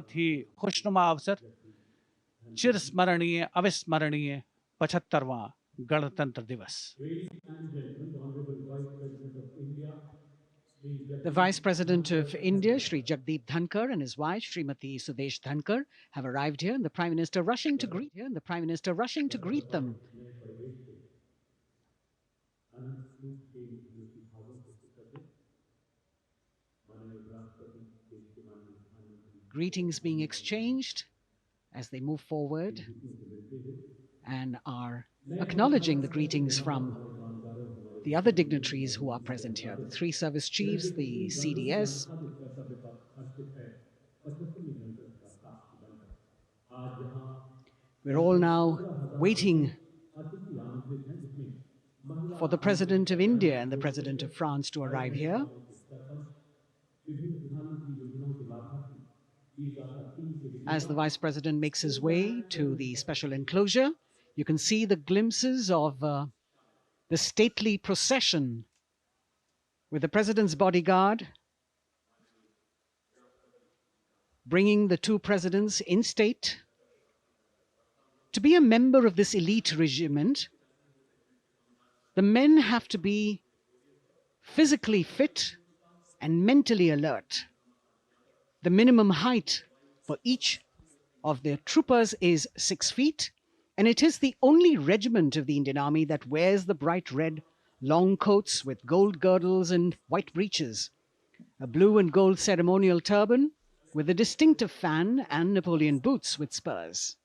बहुत ही खुशनुमा अवसर, चिरस्मरणीय अविस्मरणीय 75वां गणतंत्र दिवस। The Vice President of India, Shri Jagdeep Dhankar, and his wife, Srimati Sudesh Dhankar, have arrived here, and the Prime Minister rushing to greet them. Greetings being exchanged as they move forward and are acknowledging the greetings from the other dignitaries who are present here, the 3 service chiefs, the CDS. We're all now waiting for the President of India and the President of France to arrive here. As the Vice President makes his way to the special enclosure, you can see the glimpses of the stately procession with the President's bodyguard bringing the 2 presidents in state. To be a member of this elite regiment, the men have to be physically fit and mentally alert. The minimum height for each of the troopers is 6 feet, and it is the only regiment of the Indian Army that wears the bright red long coats with gold girdles and white breeches, a blue and gold ceremonial turban with a distinctive fan and Napoleon boots with spurs.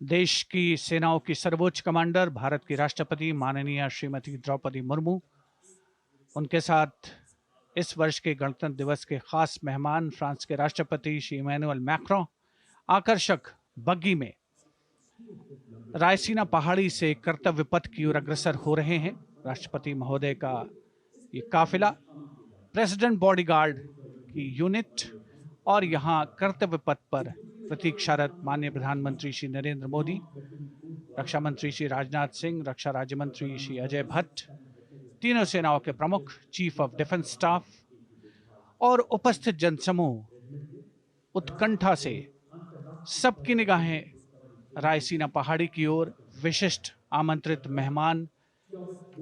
देश की सेनाओं की सर्वोच्च commander Bharat की राष्ट्रपति माननीय श्रीमती द्रौपदी मुर्मू, उनके साथ इस वर्ष के गणतंत्र दिवस के खास मेहमान फ्रांस के राष्ट्रपति श्री इमैनुअल मैक्रों आकर्षक बग्गी में रायसीना पहाड़ी से कर्तव्य पथ की ओर अग्रसर हो रहे हैं। राष्ट्रपति महोदय का ये काफिला प्रेसिडेंट बॉडीगार्ड की यूनिट और यहाँ कर्तव्य पथ पर प्रतीक्षारत माननीय प्रधानमंत्री श्री नरेंद्र मोदी, रक्षा मंत्री श्री राजनाथ सिंह, रक्षा राज्य मंत्री श्री अजय भट्ट, तीनों सेनाओं के प्रमुख, चीफ ऑफ डिफेंस स्टाफ और उपस्थित जनसमूह उत्कंठा से सबकी निगाहें रायसीना पहाड़ी की ओर। विशिष्ट आमंत्रित मेहमान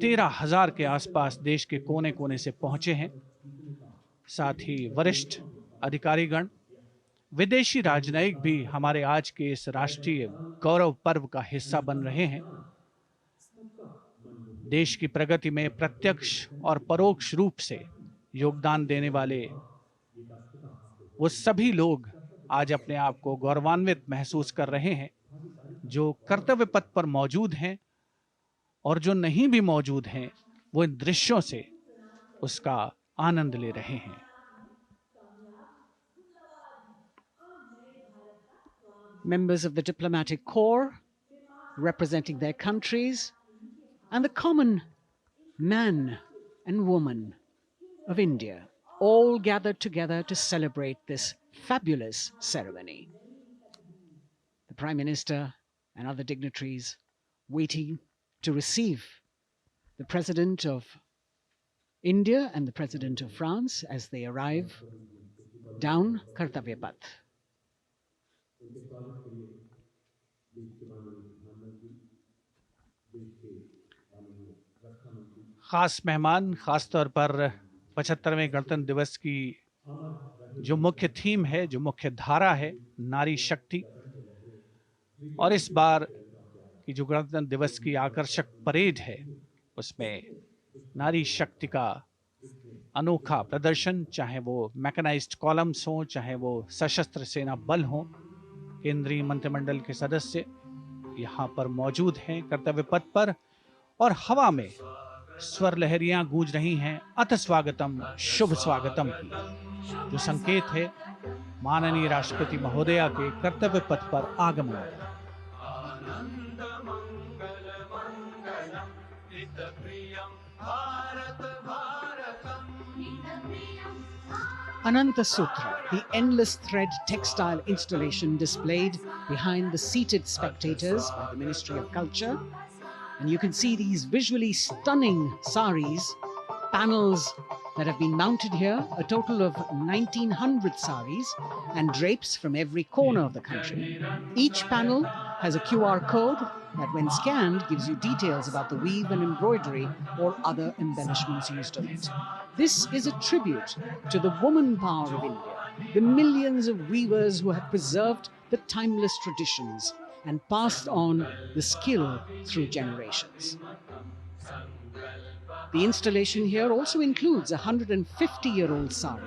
13,000 के आसपास देश के कोने कोने से पहुंचे हैं। साथ ही वरिष्ठ अधिकारीगण, विदेशी राजनयिक भी हमारे आज के इस राष्ट्रीय गौरव पर्व का हिस्सा बन रहे हैं। देश की प्रगति में प्रत्यक्ष और परोक्ष रूप से योगदान देने वाले वो सभी लोग आज अपने आप को गौरवान्वित महसूस कर रहे हैं, जो कर्तव्य पथ पर मौजूद हैं और जो नहीं भी मौजूद हैं, वो इन दृश्यों से उसका आनंद ले रहे हैं। Members of the diplomatic corps representing their countries and the common man and woman of India all gathered together to celebrate this fabulous ceremony. The Prime Minister and other dignitaries waiting to receive the President of India and the President of France as they arrive down Kartavya Path. खास मेहमान, खास तौर पर 75वें गणतंत्र दिवस की जो मुख्य थीम है, जो मुख्य धारा है, नारी शक्ति, और इस बार की जो गणतंत्र दिवस की आकर्षक परेड है, उसमें नारी शक्ति का अनोखा प्रदर्शन, चाहे वो मैकेनाइज्ड कॉलम्स हो, चाहे वो सशस्त्र सेना बल हो, केंद्रीय मंत्रिमंडल के सदस्य यहाँ पर मौजूद हैं कर्तव्य पथ पर, और हवा में स्वर लहरियां गूंज रही हैं अथ स्वागतम, शुभ स्वागतम की, जो संकेत है माननीय राष्ट्रपति महोदया के कर्तव्य पथ पर आगमन का। Ananta Sutra, the endless thread textile installation displayed behind the seated spectators by the Ministry of Culture. And you can see these visually stunning saris, panels that have been mounted here, a total of 1900 saris and drapes from every corner of the country. Each panel has a QR code that, when scanned, gives you details about the weave and embroidery or other embellishments used on it. This is a tribute to the woman power of India, the millions of weavers who have preserved the timeless traditions and passed on the skill through generations. The installation here also includes a 150-year-old sari.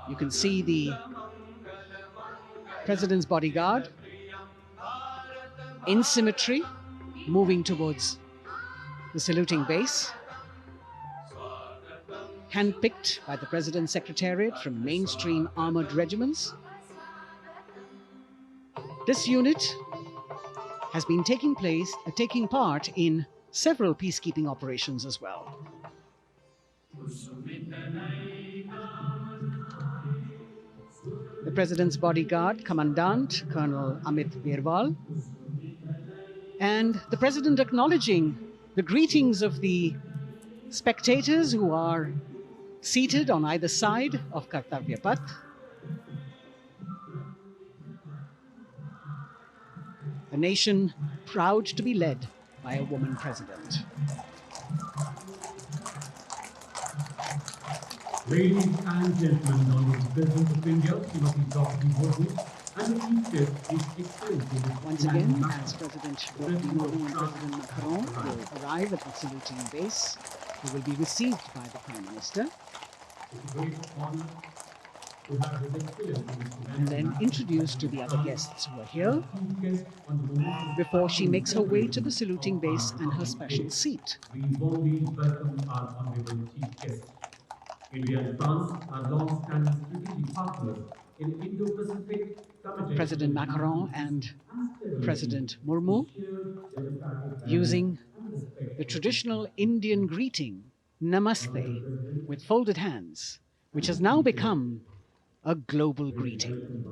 You can see the President's bodyguard in symmetry moving towards the saluting base, handpicked by the President's Secretariat from mainstream armored regiments. This unit has been taking part in several peacekeeping operations as well. The President's bodyguard, Commandant Colonel Amit Birwal, and the President acknowledging the greetings of the spectators who are seated on either side of Kartavya Path. A nation proud to be led by a woman president. Ladies and gentlemen, honorable President of India, Srimati Draupadi Murmu, and the Chief Guest, His Excellency. Once again, as President Draupadi Murmu and President Macron will arrive at the saluting base, they will be received by the Prime Minister. It's a great honor to have His Excellency and then introduced to the other guests who are here before she makes her way to the saluting base and her special seat. We warmly welcome our honorable Chief Guest. India and France are long-standing strategic partners in Indo-Pacific. President Macron and President Murmu, using the traditional Indian greeting, Namaste, with folded hands, which has now become a global greeting.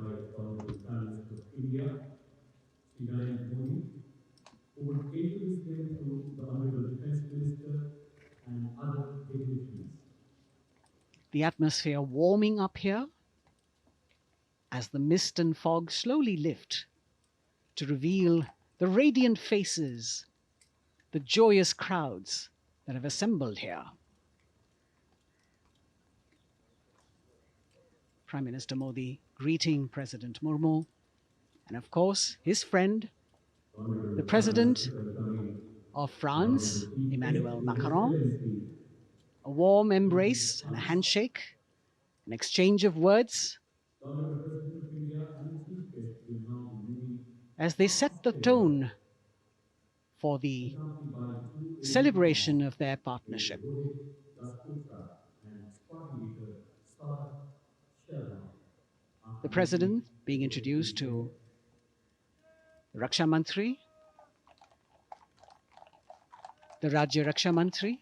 The atmosphere warming up here as the mist and fog slowly lift to reveal the radiant faces, the joyous crowds that have assembled here. Prime Minister Modi greeting President Murmu, and of course his friend, the President of France, Emmanuel Macron. A warm embrace and a handshake, an exchange of words as they set the tone for the celebration of their partnership. The President being introduced to the Raksha Mantri, the Rajya Raksha Mantri,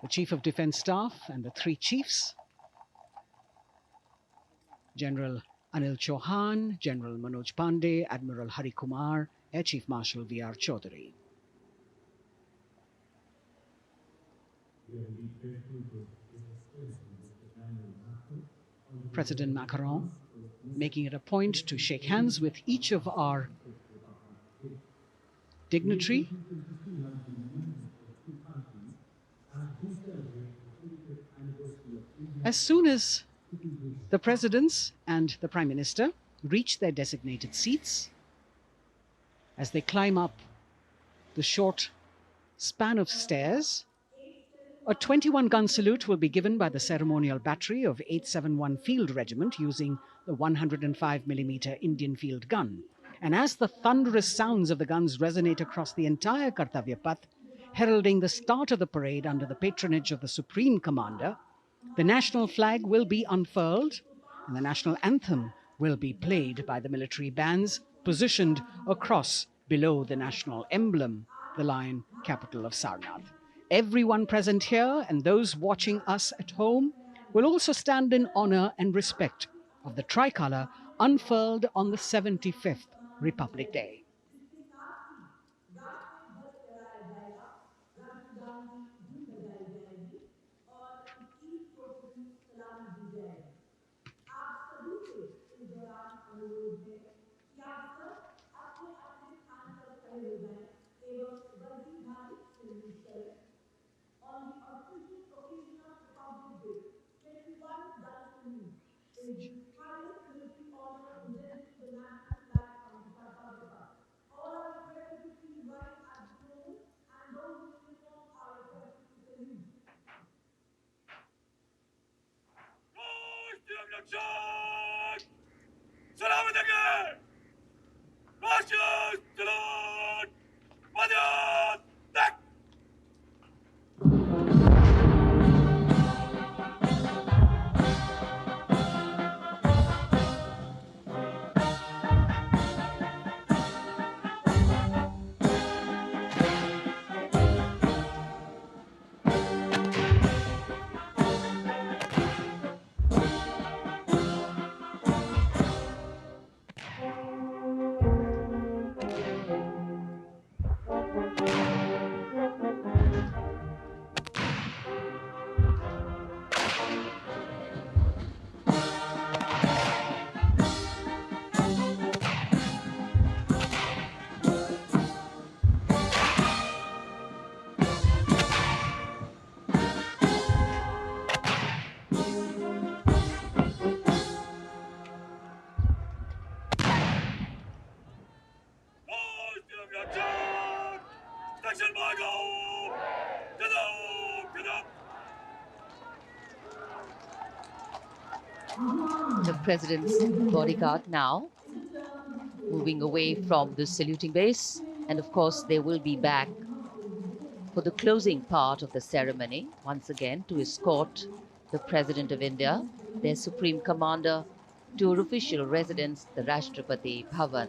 the Chief of Defence Staff and the three chiefs, General Anil Chauhan, General Manoj Pandey, Admiral Hari Kumar, Air Chief Marshal V.R. Chaudhary. President Macron making it a point to shake hands with each of our dignitary. As soon as the presidents and the Prime Minister reach their designated seats, as they climb up the short span of stairs, a 21-gun salute will be given by the ceremonial battery of 871 Field Regiment using the 105mm Indian field gun. And as the thunderous sounds of the guns resonate across the entire Kartavya Path, heralding the start of the parade under the patronage of the Supreme Commander, the national flag will be unfurled and the national anthem will be played by the military bands positioned across below the national emblem, the lion capital of Sarnath. Everyone present here and those watching us at home will also stand in honor and respect of the tricolour unfurled on the 75th Republic Day. The president's bodyguard now moving away from the saluting base, and of course they will be back for the closing part of the ceremony once again to escort the President of India, their Supreme Commander, to her official residence, the Rashtrapati Bhavan.